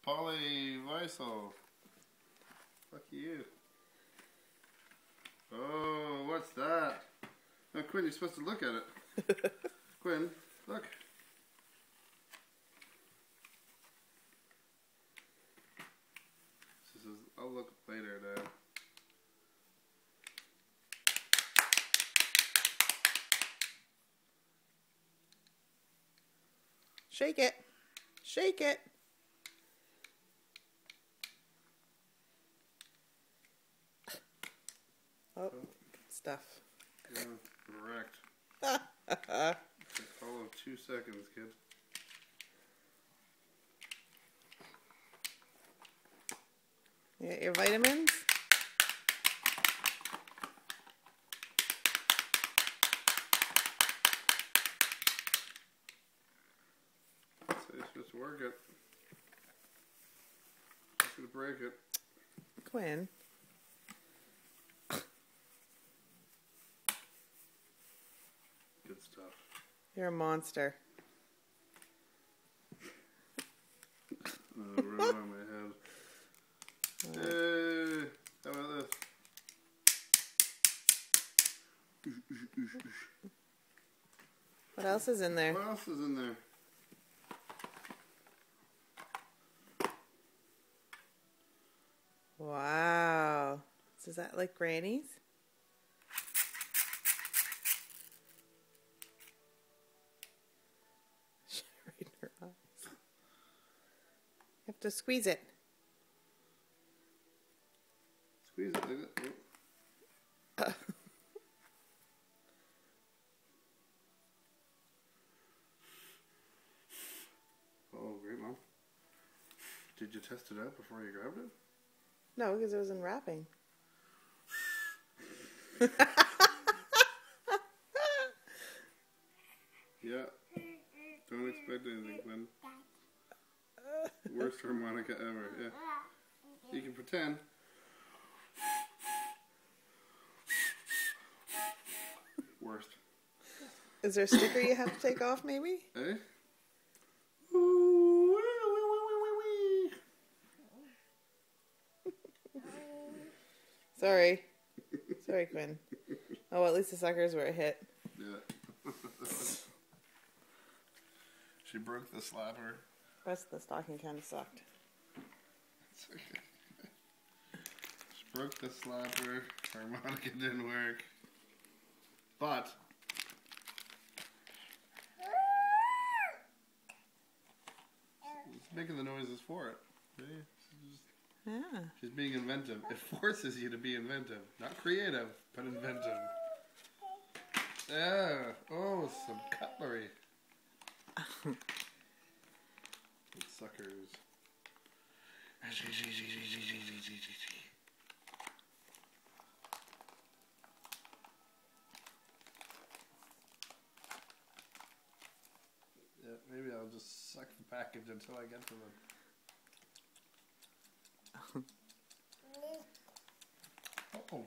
Polyvisal. Fuck you. Oh, what's that? Oh, Quinn, you're supposed to look at it. Quinn, look. This is, I'll look later, Dad. Shake it. Shake it. Oh, good stuff. Yeah, correct. All of 2 seconds, kid. You got your vitamins? So you're supposed to work it. Just gonna break it. Quinn. Good stuff. You're a monster. Right on my head. Hey, how about this? What else is in there? What else is in there? Wow. So is that like Granny's? Right in her eyes. You have to squeeze it. Squeeze it like that. Oh. Oh, great, Mom. Did you test it out before you grabbed it? No, because it was in wrapping. Yeah. Don't expect anything, Quinn. Worst harmonica ever. Yeah. You can pretend. Worst. Is there a sticker you have to take off, maybe? Eh? Sorry. Sorry, Quinn. Oh, well, at least the suckers were a hit. Yeah. She broke the slapper. The rest of the stocking kind of sucked. It's okay. She broke the slapper. Harmonica didn't work. But it's making the noises for it. Yeah. She's being inventive. It forces you to be inventive. Not creative, but inventive. Yeah. Oh, some cutlery. Suckers. Yeah, maybe I'll just suck the package until I get to them. Oh.